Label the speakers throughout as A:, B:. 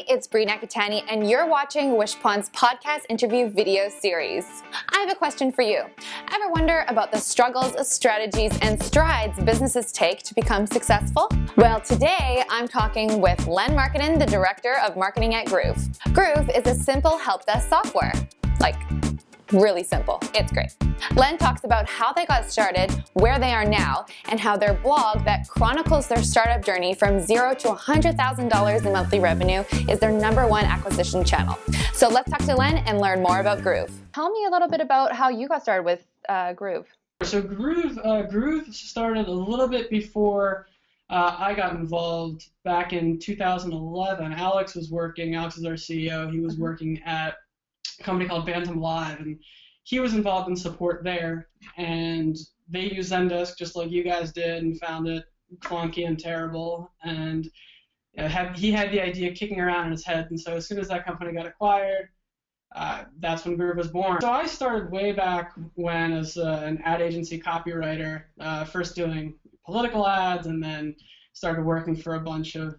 A: it's Bree Nakatani, and you're watching Wishpond's podcast interview video series. I have a question for you. Ever wonder about the struggles, strategies, and strides businesses take to become successful? Well, today I'm talking with Len Markidan, the Director of Marketing at Groove. Groove is a simple help desk software. Really simple. It's great. Len talks about how they got started, where they are now, and how their blog that chronicles their startup journey from $0 to $100,000 in monthly revenue is their #1 acquisition channel. So let's talk to Len and learn more about Groove. Tell me a little bit about how you got started with Groove.
B: So Groove started a little bit before I got involved back in 2011. Alex is our CEO. He was working at a company called Bantam Live, and he was involved in support there, and they used Zendesk just like you guys did and found it clunky and terrible, and he had the idea kicking around in his head, and so as soon as that company got acquired, that's when Groove was born. So I started way back when as an ad agency copywriter, first doing political ads, and then started working for a bunch of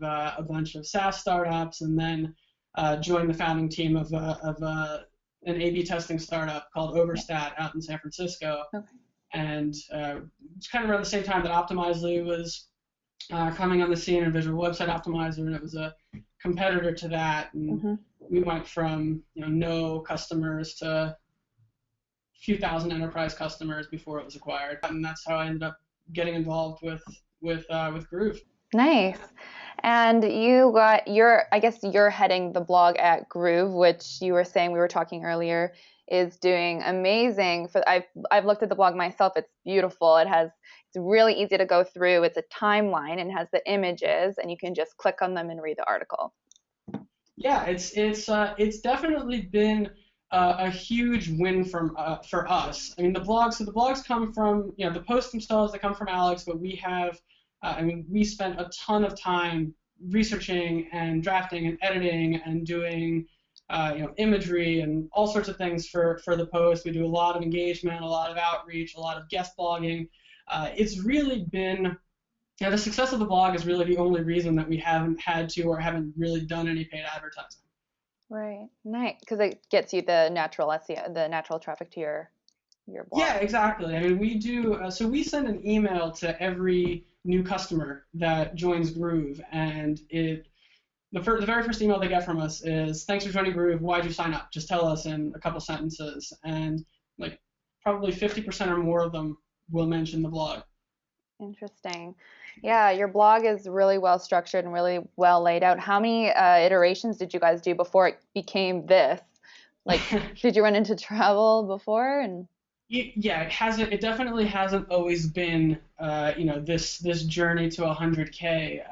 B: SaaS startups, and then joined the founding team of an A/B testing startup called Overstat out in San Francisco. Okay. And it's kind of around the same time that Optimizely was coming on the scene, a visual website optimizer, and it was a competitor to that. And we went from no customers to a few thousand enterprise customers before it was acquired. And that's how I ended up getting involved with Groove.
A: Nice. And you're heading the blog at Groove, which you were saying, we were talking earlier, is doing amazing. I've looked at the blog myself. It's beautiful. It's really easy to go through. It's a timeline and has the images, and you can just click on them and read the article.
B: Yeah, it's definitely been a huge win for us. I mean, the blogs come from the posts themselves. They come from Alex, but we have. We spent a ton of time researching and drafting and editing and doing, imagery and all sorts of things for the post. We do a lot of engagement, a lot of outreach, a lot of guest blogging. It's really been, the success of the blog is really the only reason that we haven't had to or haven't really done any paid advertising.
A: Right, nice, because it gets you the natural SEO, the natural traffic to your blog.
B: Yeah, exactly. I mean, we do. So we send an email to every new customer that joins Groove, and the very first email they get from us is, "Thanks for joining Groove. Why'd you sign up? Just tell us in a couple sentences." And probably 50% or more of them will mention the blog.
A: Interesting. Yeah, your blog is really well structured and really well laid out. How many iterations did you guys do before it became this? Did you run into trouble before? And
B: yeah, it definitely hasn't always been this journey to 100K.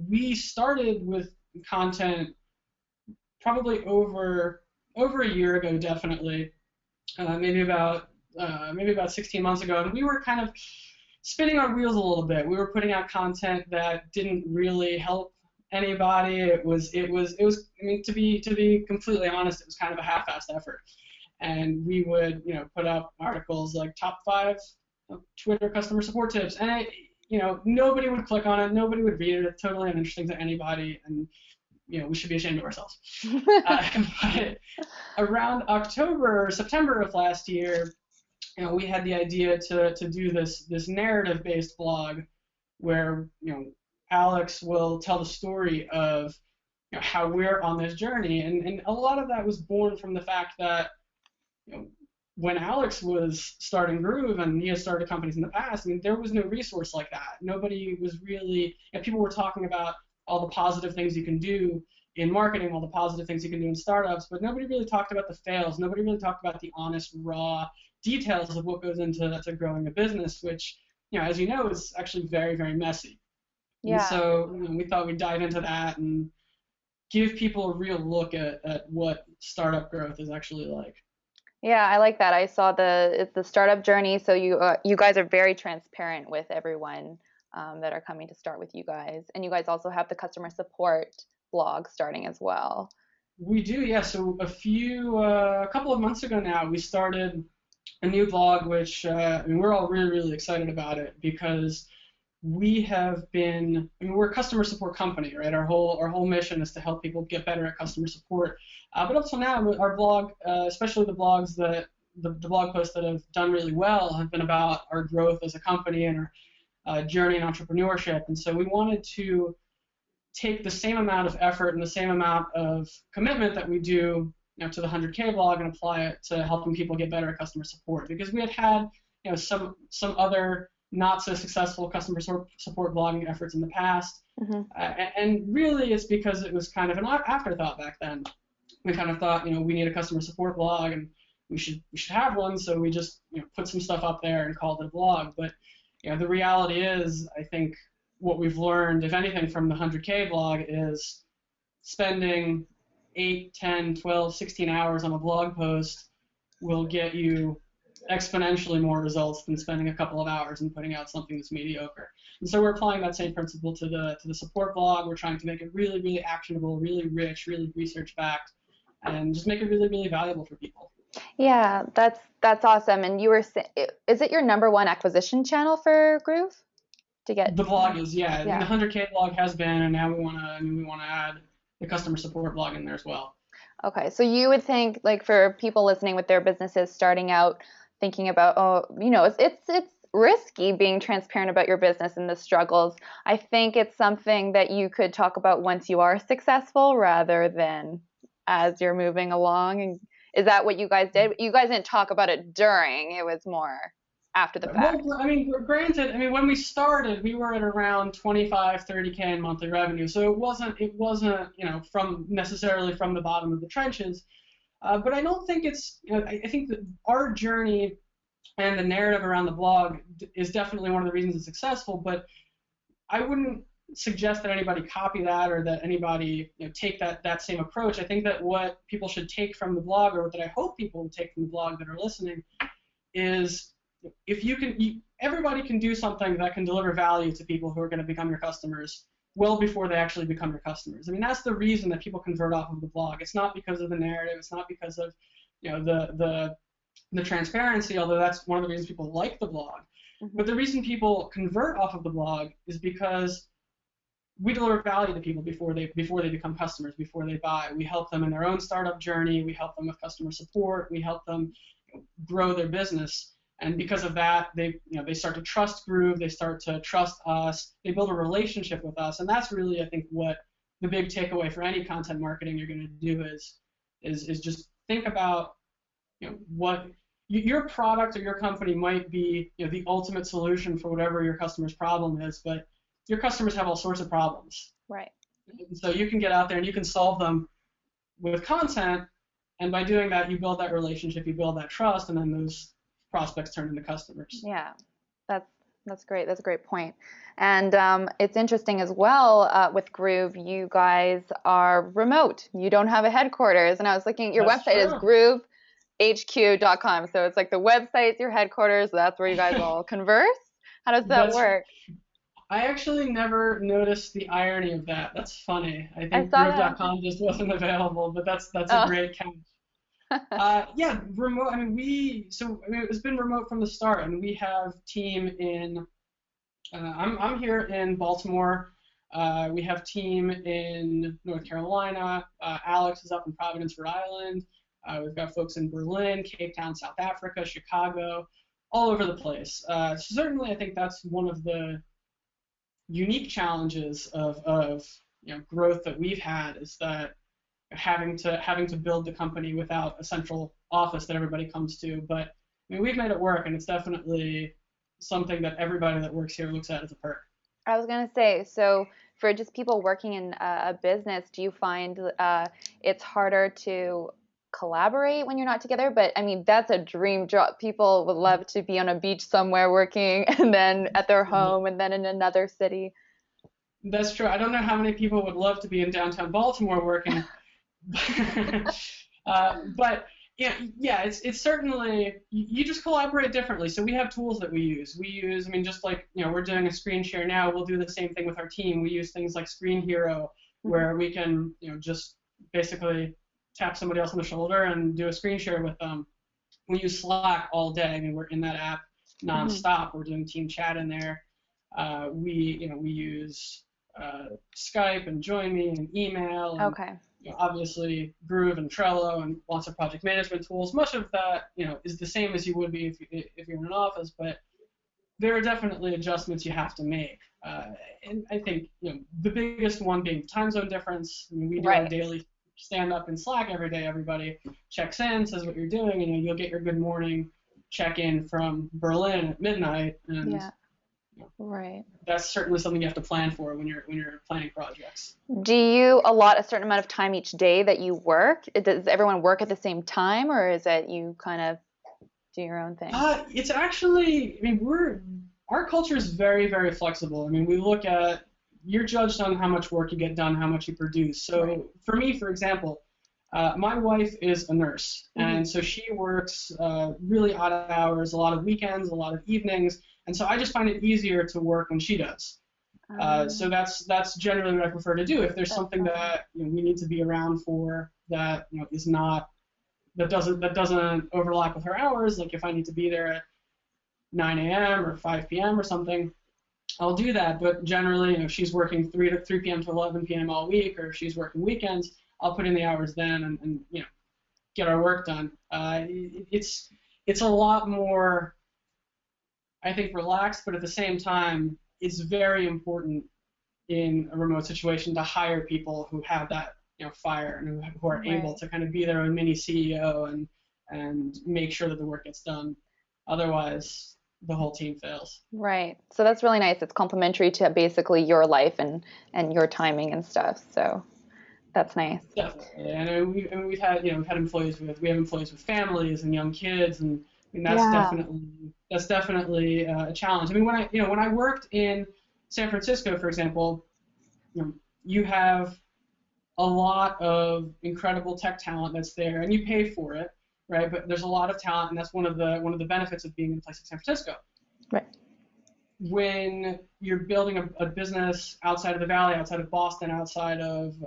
B: We started with content probably over a year ago, definitely, maybe about 16 months ago, and we were kind of spinning our wheels a little bit. We were putting out content that didn't really help anybody. It was I mean, to be completely honest, it was kind of a half-assed effort. And we would, put up articles like top 5 Twitter customer support tips, and nobody would click on it, nobody would read it. It's totally uninteresting to anybody, and we should be ashamed of ourselves. But around October or September of last year, we had the idea to do this narrative-based blog where Alex will tell the story of how we're on this journey, and a lot of that was born from the fact that when Alex was starting Groove, and he has started companies in the past, I mean, there was no resource like that. Nobody was really, people were talking about all the positive things you can do in marketing, all the positive things you can do in startups, but nobody really talked about the fails. Nobody really talked about the honest, raw details of what goes into growing a business, which, as you know, is actually very, very messy. Yeah. And so we thought we'd dive into that and give people a real look at what startup growth is actually like.
A: Yeah, I like that. I saw it's the startup journey, so you guys are very transparent with everyone that are coming to start with you guys, and you guys also have the customer support blog starting as well.
B: We do, yeah. So a couple of months ago now, we started a new blog, which we're all really, really excited about it because we have been, I mean, we're a customer support company, right? Our whole mission is to help people get better at customer support. But up till now, our blog, especially the blogs that the blog posts that have done really well, have been about our growth as a company and our journey in entrepreneurship. And so we wanted to take the same amount of effort and the same amount of commitment that we do, to the 100K blog and apply it to helping people get better at customer support, because we had some other not so successful customer support blogging efforts in the past.
A: Mm-hmm.
B: And really it's because it was kind of an afterthought back then. We kind of thought, we need a customer support blog and we should have one, so we just put some stuff up there and called it a blog. But the reality is, I think what we've learned, if anything, from the 100K blog is spending 8, 10, 12, 16 hours on a blog post will get you exponentially more results than spending a couple of hours and putting out something that's mediocre. And so we're applying that same principle to the support blog. We're trying to make it really, really actionable, really rich, really research-backed, and just make it really, really valuable for people.
A: Yeah, that's awesome. And you were is it your #1 acquisition channel for Groove? To get
B: the blog is, yeah.
A: Yeah.
B: The 100K blog has been, and now we want to add the customer support blog in there as well.
A: Okay, so you would think, like, for people listening with their businesses starting out, thinking about, it's risky being transparent about your business and the struggles. I think it's something that you could talk about once you are successful rather than as you're moving along. And is that what you guys did? You guys didn't talk about it during, it was more after the fact.
B: Well, I mean, granted, when we started, we were at around 25, 30K in monthly revenue, so it wasn't, from necessarily from the bottom of the trenches. But I don't think it's, I think that our journey and the narrative around the blog is definitely one of the reasons it's successful, but I wouldn't suggest that anybody copy that or that anybody take that same approach. I think that what people should take from the blog, or what I hope people will take from the blog that are listening, is if everybody can do something that can deliver value to people who are going to become your customers well before they actually become your customers. I mean, that's the reason that people convert off of the blog. It's not because of the narrative. It's not because of the transparency, although that's one of the reasons people like the blog. Mm-hmm. But the reason people convert off of the blog is because we deliver value to people before they become customers, before they buy. We help them in their own startup journey. We help them with customer support. We help them grow their business. And because of that, they start to trust Groove. They start to trust us. They build a relationship with us, and that's really, I think, what the big takeaway for any content marketing you're going to do is just think about, what your product or your company might be, the ultimate solution for whatever your customer's problem is, but your customers have all sorts of problems.
A: Right.
B: And so you can get out there and you can solve them with content, and by doing that, you build that relationship, you build that trust, and then those prospects turn into customers.
A: Yeah, that's great. That's a great point. And it's interesting as well with Groove, you guys are remote. You don't have a headquarters. And I was looking at your website is groovehq.com. So it's like the website's your headquarters. That's where you guys all converse. How does that work?
B: I actually never noticed the irony of that. That's funny. I think groove.com just wasn't available, but that's a great catch. Yeah, remote. It's been remote from the start, and we have team in. I'm here in Baltimore. We have team in North Carolina. Alex is up in Providence, Rhode Island. We've got folks in Berlin, Cape Town, South Africa, Chicago, all over the place. Certainly, I think that's one of the unique challenges of growth that we've had, is that having to build the company without a central office that everybody comes to. But we've made it work, and it's definitely something that everybody that works here looks at as a perk.
A: I was going to say, so for just people working in a business, do you find it's harder to collaborate when you're not together? But that's a dream job. People would love to be on a beach somewhere working, and then at their home, and then in another city.
B: That's true. I don't know how many people would love to be in downtown Baltimore working. But it's certainly, you just collaborate differently. So we have tools that we use. Just like, we're doing a screen share now, we'll do the same thing with our team. We use things like Screen Hero, where we can, just basically tap somebody else on the shoulder and do a screen share with them. We use Slack all day. We're in that app nonstop. We're doing team chat in there. We use Skype and Join Me and email and
A: Okay.
B: obviously Groove and Trello and lots of project management tools. Much of that is the same as you would be if you're in an office, but there are definitely adjustments you have to make. And I think the biggest one being time zone difference. I mean, we do our daily stand up in Slack every day. Everybody checks in, says what you're doing, and you'll get your good morning check in from Berlin at midnight. And that's certainly something you have to plan for when you're planning projects.
A: Do you allot a certain amount of time each day that you work? Does everyone work at the same time, or is it you kind of do your own thing?
B: It's actually, I mean, our culture is very, very flexible. I mean, we look at, you're judged on how much work you get done, how much you produce. So for me, for example, my wife is a nurse, and so she works really odd hours, a lot of weekends, a lot of evenings, and so I just find it easier to work when she does. So that's generally what I prefer to do. If there's something that we need to be around for that is not that doesn't overlap with her hours, like if I need to be there at 9 a.m. or 5 p.m. or something, I'll do that. But generally, she's working 3 p.m. to 11 p.m. all week, or if she's working weekends, I'll put in the hours then and get our work done. It's a lot more, I think, relaxed, but at the same time, it's very important in a remote situation to hire people who have that fire and who are able to kind of be their own mini CEO and make sure that the work gets done. Otherwise, the whole team fails.
A: Right. So that's really nice. It's complementary to basically your life and your timing and stuff. So that's nice.
B: Definitely. And we've had employees we have employees with families and young kids, and that's definitely a challenge. I mean, when I worked in San Francisco, for example, you have a lot of incredible tech talent that's there, and you pay for it, right? But there's a lot of talent, and that's one of the benefits of being in a place like San Francisco.
A: Right.
B: When you're building a business outside of the Valley, outside of Boston, outside of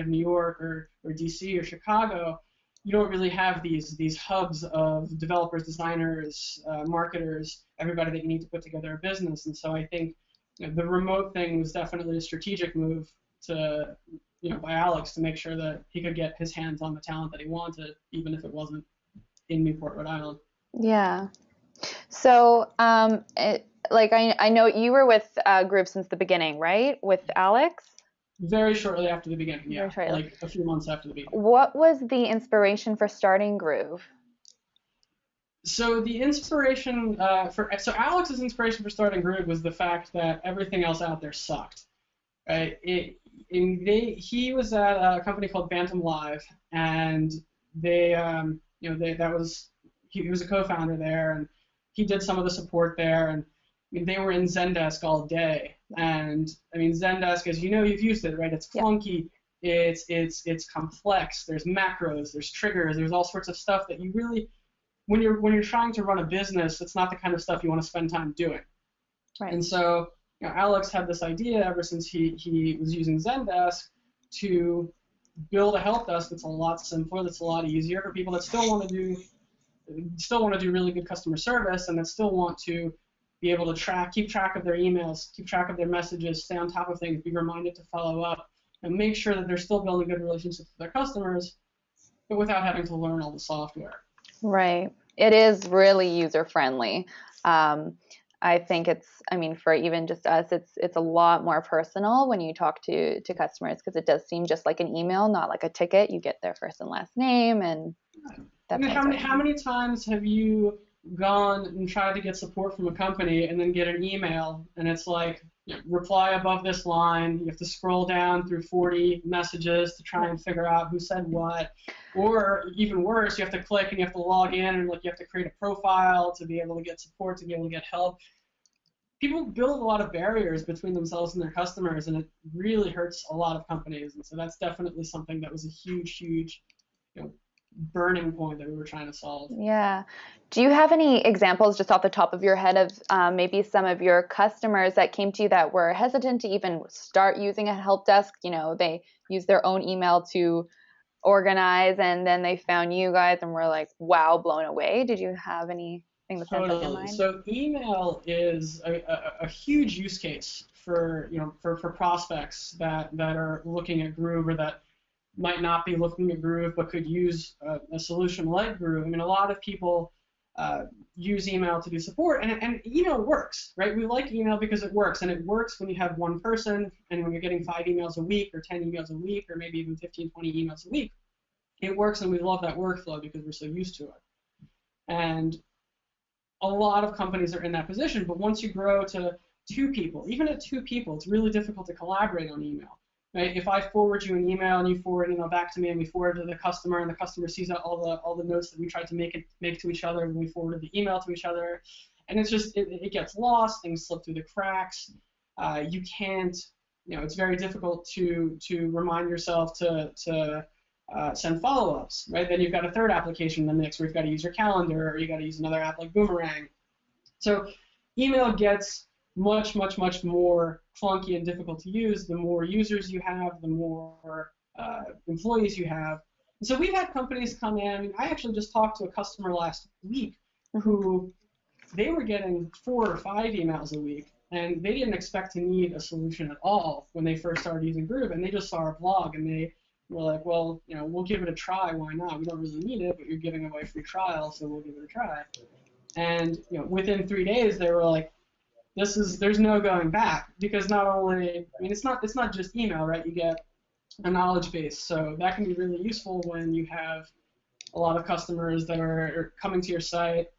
B: New York or DC or Chicago, you don't really have these hubs of developers, designers, marketers, everybody that you need to put together a business. And so I think the remote thing was definitely a strategic move by Alex to make sure that he could get his hands on the talent that he wanted, even if it wasn't in Newport, Rhode Island.
A: Yeah. So, I know you were with Groove since the beginning, right? With Alex?
B: Very shortly after the beginning, yeah. Like a few months after the beginning.
A: What was the inspiration for starting Groove?
B: So the inspiration Alex's inspiration for starting Groove was the fact that everything else out there sucked. Right? He was at a company called Bantam Live, and he was a co-founder there, and he did some of the support there, and they were in Zendesk all day. And I mean, Zendesk, as you know, you've used it, right? It's clunky, it's complex. There's macros, there's triggers, there's all sorts of stuff that you really, when you're trying to run a business, it's not the kind of stuff you want to spend time doing. Right. And so Alex had this idea ever since he was using Zendesk to build a help desk that's a lot simpler, that's a lot easier for people that still want to do really good customer service, and that still want to be able to keep track of their emails, keep track of their messages, stay on top of things, be reminded to follow up, and make sure that they're still building good relationships with their customers, but without having to learn all the software. Right.
A: It is really user-friendly. I think for even just us, it's a lot more personal when you talk to customers, because it does seem just like an email, not like a ticket. You get their first and last name, and that's
B: how many times have you gone and tried to get support from a company and then get an email and it's like, reply above this line, you have to scroll down through 40 messages to try and figure out who said what, or even worse, you have to click and you have to log in and you have to create a profile to be able to get support, to be able to get help. People build a lot of barriers between themselves and their customers, and it really hurts a lot of companies. And so that's definitely something that was a huge burning point that we were trying to solve.
A: Yeah. Do you have any examples just off the top of your head of maybe some of your customers that came to you that were hesitant to even start using a help desk? They use their own email to organize, and then they found you guys and were like, wow, blown away. Did you have any thing that stands out in your
B: Totally.
A: mind?
B: So email is a huge use case for, for prospects that are looking at Groove, or that might not be looking at Groove but could use a solution like Groove. I mean, a lot of people use email to do support, and email works, right? We like email because it works, and it works when you have one person, and when you're getting 5 emails a week or 10 emails a week or maybe even 15, 20 emails a week. It works, and we love that workflow because we're so used to it. And a lot of companies are in that position, but once you grow to 2 people, even at 2 people, it's really difficult to collaborate on email. Right? If I forward you an email and you forward back to me, and we forward it to the customer, and the customer sees all the notes that we tried to make to each other when we forwarded the email to each other, and it's just it gets lost, things slip through the cracks. You can't, it's very difficult to remind yourself to send follow-ups, right? Then you've got a third application in the mix where you've got to use your calendar, or you got to use another app like Boomerang. So email gets much, much, much more clunky and difficult to use the more users you have, the more employees you have. And so we've had companies come in. I mean, I actually just talked to a customer last week who they were getting 4 or 5 emails a week, and they didn't expect to need a solution at all when they first started using Groove, and they just saw our blog, and they were like, well, we'll give it a try. Why not? We don't really need it, but you're giving away free trial, so we'll give it a try. And within 3 days, they were like, there's no going back, because not only, I mean, it's not just email, right? You get a knowledge base, so that can be really useful when you have a lot of customers that are coming to your site.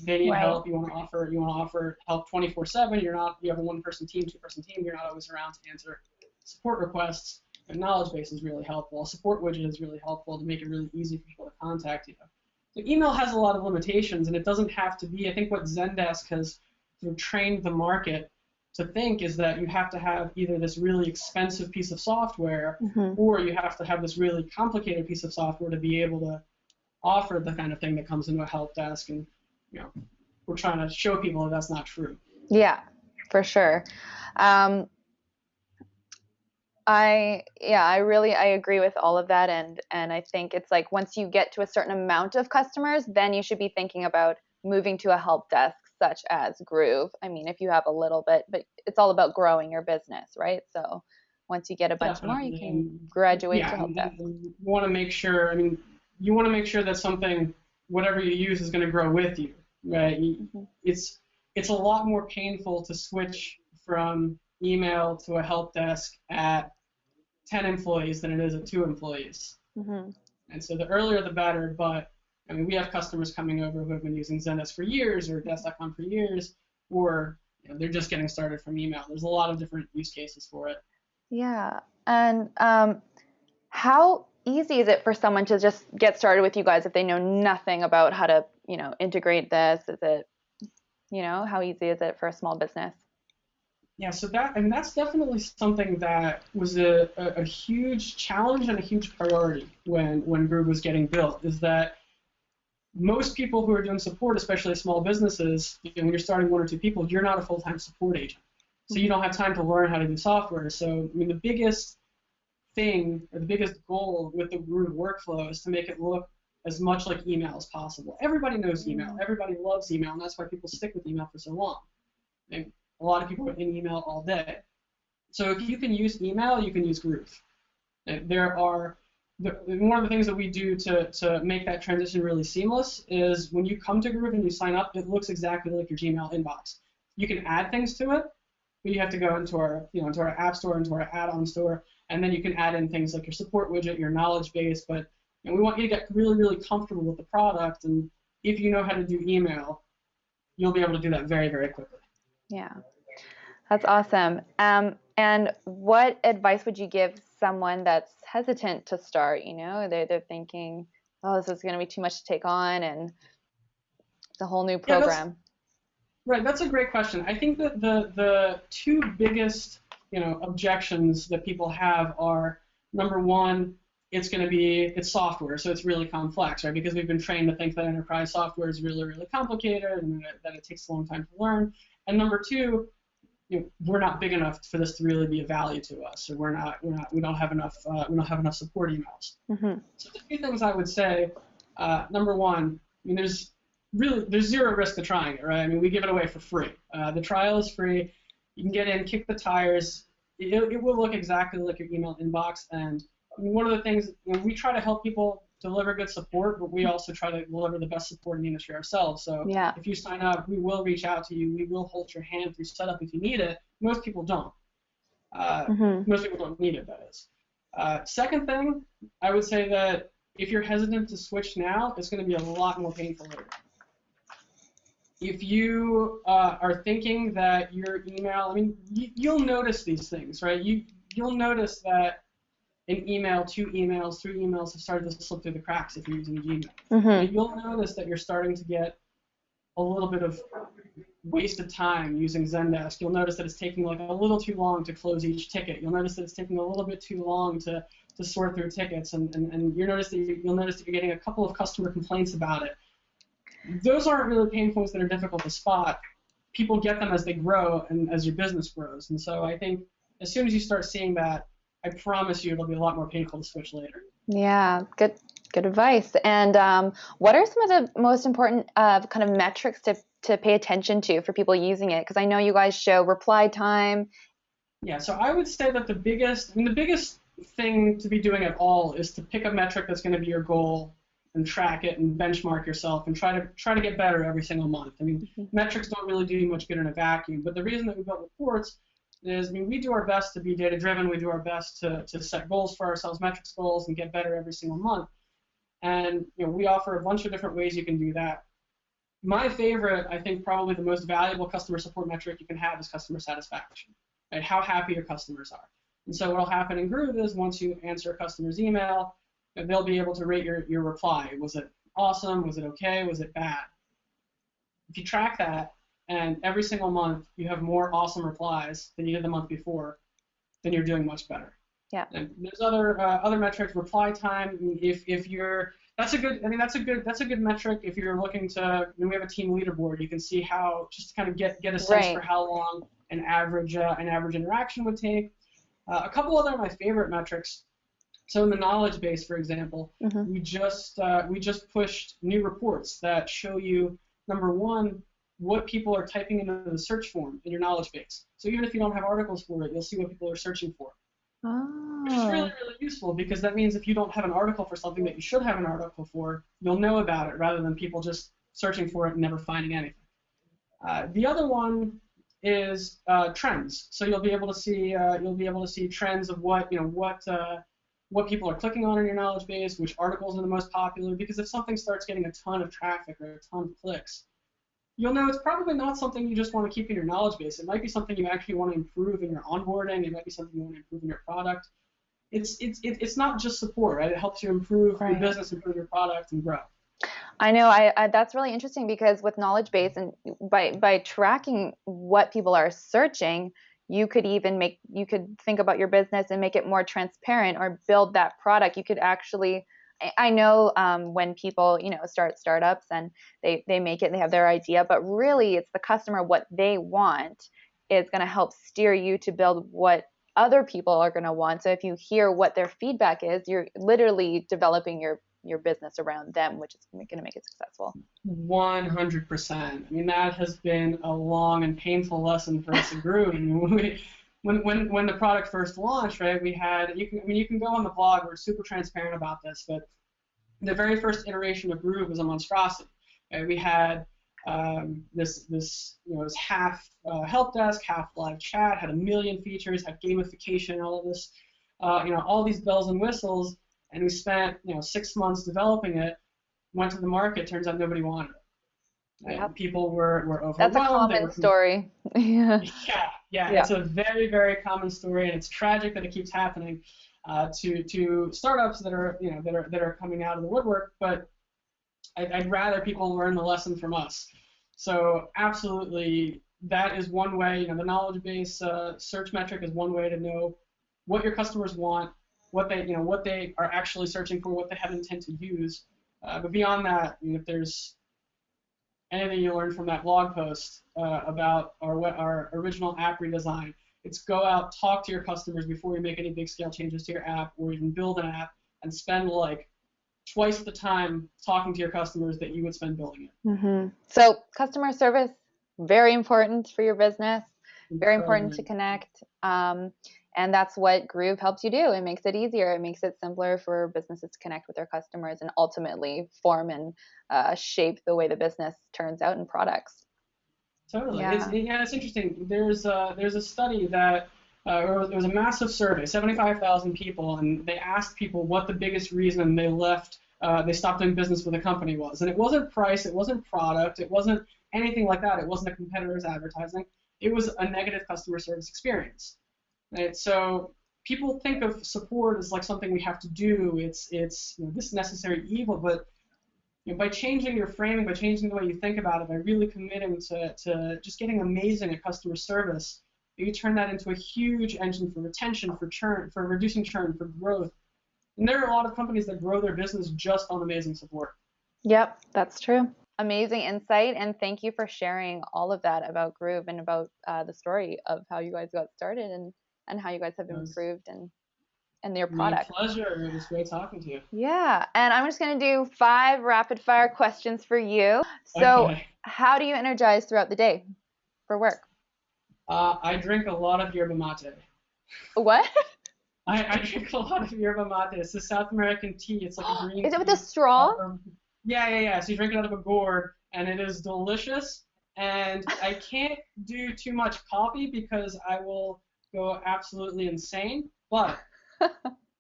B: They need help. You want to offer help 24/7. You have a 1-person team, 2-person team. You're not always around to answer support requests. A knowledge base is really helpful. A support widget is really helpful to make it really easy for people to contact you. So email has a lot of limitations, and it doesn't have to be. I think what Zendesk has sort of trained the market to think is that you have to have either this really expensive piece of software, or you have to have this really complicated piece of software to be able to offer the kind of thing that comes into a help desk. And we're trying to show people that that's not true.
A: Yeah, for sure. I agree with all of that, and I think it's like once you get to a certain amount of customers, then you should be thinking about moving to a help desk such as Groove. I mean, if you have a little bit, but it's all about growing your business, right? So once you get a bunch more, you can graduate to help desk.
B: You want to make sure. I mean, you want to make sure that something, whatever you use, is going to grow with you, right? It's a lot more painful to switch from email to a help desk at 10 employees than it is at 2 employees. And so the earlier the better, but I mean, we have customers coming over who have been using Zendesk for years, or Desk.com for years, or they're just getting started from email. There's a lot of different use cases for it.
A: Yeah. And how easy is it for someone to just get started with you guys if they know nothing about how to, integrate this? Is it, how easy is it for a small business?
B: Yeah, so that's definitely something that was a huge challenge and a huge priority when Groove was getting built, is that most people who are doing support, especially small businesses, when you're starting 1 or 2 people, you're not a full-time support agent. So you don't have time to learn how to do software. So, I mean, the biggest thing, or the biggest goal with the Groove workflow is to make it look as much like email as possible. Everybody knows email. Everybody loves email, and that's why people stick with email for so long. And a lot of people are in email all day. So if you can use email, you can use Groove. One of the things that we do to make that transition really seamless is when you come to Groove and you sign up, it looks exactly like your Gmail inbox. You can add things to it, but you have to go into our app store, into our add-on store, and then you can add in things like your support widget, your knowledge base. But we want you to get really, really comfortable with the product, and if you know how to do email, you'll be able to do that very, very quickly.
A: Yeah, that's awesome. And what advice would you give someone that's hesitant to start? They're thinking, oh, this is going to be too much to take on, and it's a whole new program.
B: Right, that's a great question. I think that the 2 biggest objections that people have are, number one, it's software, so it's really complex, right? Because we've been trained to think that enterprise software is really, really complicated, and that it takes a long time to learn. And number 2, we're not big enough for this to really be of value to us, or we don't have enough support emails. So the 2 things I would say, number one, I mean, really, there's zero risk to trying it, right? I mean, we give it away for free. The trial is free. You can get in, kick the tires. It will look exactly like your email inbox. And I mean, one of the things, we try to help people deliver good support, but we also try to deliver the best support in the industry ourselves. So if you sign up, we will reach out to you. We will hold your hand through setup if you need it. Most people don't. Most people don't need it, that is. Second thing, I would say that if you're hesitant to switch now, it's going to be a lot more painful later. If you are thinking that your email, I mean, you'll notice these things, right? You'll notice that an email, 2 emails, 3 emails have started to slip through the cracks if you're using Gmail. You'll notice that you're starting to get a little bit of wasted time using Zendesk. You'll notice that it's taking like a little too long to close each ticket. You'll notice that it's taking a little bit too long to sort through tickets, and you'll notice that you're getting a couple of customer complaints about it. Those aren't really pain points that are difficult to spot. People get them as they grow and as your business grows. And so I think as soon as you start seeing that, I promise you it'll be a lot more painful to switch later.
A: Yeah, good advice. And what are some of the most important kind of metrics to pay attention to for people using it? Because I know you guys show reply time. Yeah,
B: so I would say that the biggest thing to be doing at all is to pick a metric that's going to be your goal and track it and benchmark yourself and try to get better every single month. I mean, metrics don't really do you much good in a vacuum, but the reason that we built reports is, I mean, we do our best to be data-driven. We do our best to set goals for ourselves, metrics goals, and get better every single month. And we offer a bunch of different ways you can do that. My favorite, I think probably the most valuable customer support metric you can have is customer satisfaction, right? How happy your customers are. And so what will happen in Groove is once you answer a customer's email, they'll be able to rate your reply. Was it awesome? Was it okay? Was it bad? If you track that, and every single month you have more awesome replies than you did the month before, then you're doing much better.
A: Yeah.
B: And there's other metrics. Reply time. If you're that's a good metric if you're looking to. We have a team leaderboard. You can see how just to kind of get a sense for how long an average interaction would take. A couple other of my favorite metrics. So in the knowledge base, for example, we just pushed new reports that show you, number one, what people are typing into the search form in your knowledge base. So even if you don't have articles for it, you'll see what people are searching for. Which is really, really useful because that means if you don't have an article for something that you should have an article for, you'll know about it rather than people just searching for it and never finding anything. The other one is trends. So you'll be able to see trends of what people are clicking on in your knowledge base, which articles are the most popular. Because if something starts getting a ton of traffic or a ton of clicks, you'll know it's probably not something you just want to keep in your knowledge base. It might be something you actually want to improve in your onboarding. It might be something you want to improve in your product. It's not just support, right? It helps you improve your business, improve your product, and grow.
A: I know. I that's really interesting because with knowledge base and by tracking what people are searching, you could think about your business and make it more transparent or build that product. You could actually. I know when people, start startups and they make it, they have their idea, but really it's the customer, what they want is going to help steer you to build what other people are going to want. So if you hear what their feedback is, you're literally developing your business around them, which is going to make it successful.
B: 100%. I mean, that has been a long and painful lesson for us at Groove. When the product first launched, right, you can go on the blog, we're super transparent about this, but the very first iteration of Groove was a monstrosity. Right? We had this it was half help desk, half live chat, had 1 million features, had gamification, all of this, all these bells and whistles, and we spent 6 months developing it, went to the market, turns out nobody wanted it. Yep. People were overwhelmed.
A: That's a common story. Yeah,
B: it's a very, very common story, and it's tragic that it keeps happening to startups that are coming out of the woodwork. But I'd rather people learn the lesson from us. So absolutely, that is one way. The knowledge base search metric is one way to know what your customers want, what they are actually searching for, what they have intent to use. But beyond that, if there's anything you learned from that blog post about our original app redesign, it's go out, talk to your customers before you make any big scale changes to your app or even build an app, and spend like twice the time talking to your customers that you would spend building it.
A: Mm-hmm. So customer service, very important for your business, very important to
B: Incredibly.
A: connect. And that's what Groove helps you do. It makes it easier. It makes it simpler for businesses to connect with their customers and ultimately form and shape the way the business turns out in products.
B: Totally.
A: Yeah.
B: It's interesting. There's a study that it was a massive survey, 75,000 people, and they asked people what the biggest reason they stopped doing business with a company was. And it wasn't price, it wasn't product, it wasn't anything like that. It wasn't a competitor's advertising. It was a negative customer service experience. Right? So people think of support as like something we have to do. It's this necessary evil, but by changing your framing, by changing the way you think about it, by really committing to just getting amazing at customer service, you turn that into a huge engine for retention, for churn, for reducing churn, for growth. And there are a lot of companies that grow their business just on amazing support.
A: Yep, that's true. Amazing insight, and thank you for sharing all of that about Groove and about the story of how you guys got started and how you guys have improved and their product.
B: My pleasure. It was great talking to you.
A: Yeah, and I'm just going to do 5 rapid fire questions for you. So,
B: Okay.
A: how do you energize throughout the day for work?
B: I drink a lot of yerba mate.
A: What?
B: I drink a lot of yerba mate. It's a South American tea. It's like a green tea.
A: Is it with a straw?
B: Yeah. So you drink it out of a gourd, and it is delicious. And I can't do too much coffee because I will go absolutely insane. But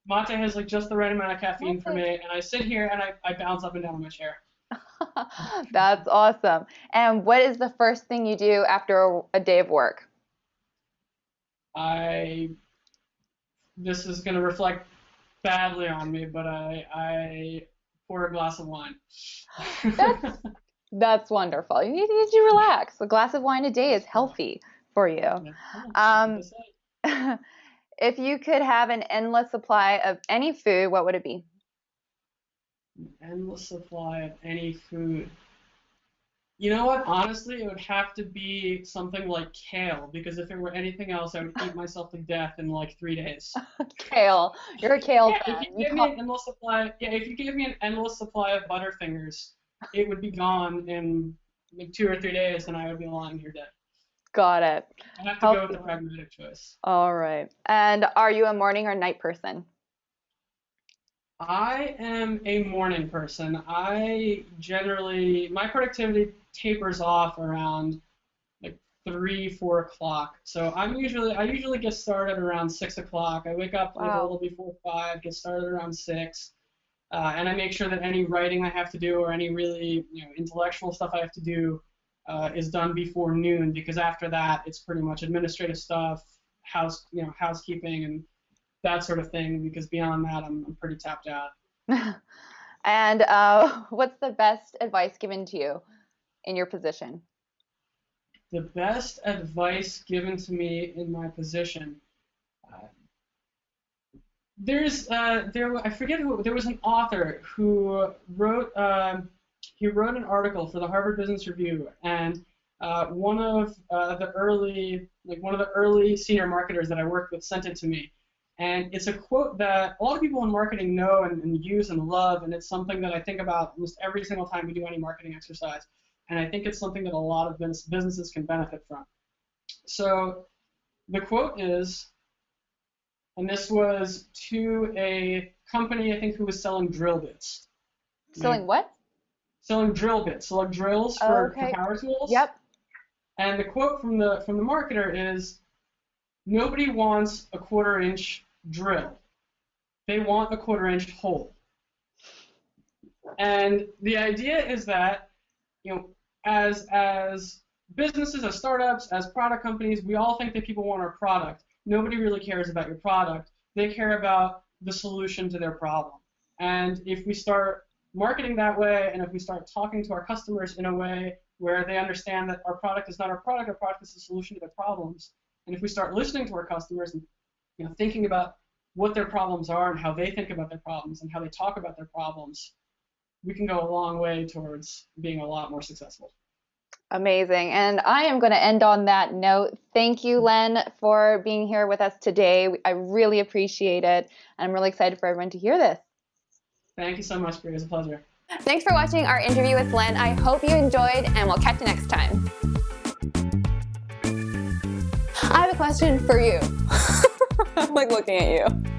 B: mate has like just the right amount of caffeine for me, and I sit here and I bounce up and down in my chair.
A: That's awesome. And what is the first thing you do after a day of work?
B: This is going to reflect badly on me, but I pour a glass of wine.
A: That's wonderful. You need to relax. A glass of wine a day is healthy for you. If you could have an endless supply of any food, what would it be?
B: An endless supply of any food. You know what? Honestly, it would have to be something like kale, because if it were anything else, I would eat myself to death in like 3 days.
A: Kale. You're a kale fan.
B: If you gave me an endless supply, if you gave me an endless supply of Butterfingers, it would be gone in like 2 or 3 days, and I would be lying here dead.
A: Got it.
B: I have to go with the pragmatic choice.
A: All right. And are you a morning or night person?
B: I am a morning person. My productivity tapers off around like 3, 4 o'clock. So I usually get started around 6 o'clock. I wake up like a little before 5, get started around 6, and I make sure that any writing I have to do or any really intellectual stuff I have to do is done before noon, because after that it's pretty much administrative stuff, housekeeping and that sort of thing, because beyond that I'm pretty tapped out.
A: And what's the best advice given to you in your position?
B: The best advice given to me in my position. There was an author who wrote an article for the Harvard Business Review, and one of the early senior marketers that I worked with sent it to me. And it's a quote that a lot of people in marketing know and use and love, and it's something that I think about almost every single time we do any marketing exercise. And I think it's something that a lot of businesses can benefit from. So the quote is, and this was to a company, I think, who was selling drill bits.
A: Selling what?
B: Selling drill bits, so like drills for power tools.
A: Yep.
B: And the quote from the marketer is, "Nobody wants a 1/4-inch drill. They want a 1/4-inch hole." And the idea is that, as businesses, as startups, as product companies, we all think that people want our product. Nobody really cares about your product. They care about the solution to their problem. And if we start marketing that way, and if we start talking to our customers in a way where they understand that our product is not our product is the solution to their problems, and if we start listening to our customers and thinking about what their problems are and how they think about their problems and how they talk about their problems, we can go a long way towards being a lot more successful.
A: Amazing. And I am going to end on that note. Thank you, Len, for being here with us today. I really appreciate it. And I'm really excited for everyone to hear this.
B: Thank you so much, Brie. It was a pleasure.
A: Thanks for watching our interview with Len. I hope you enjoyed, and we'll catch you next time. I have a question for you. I'm like looking at you.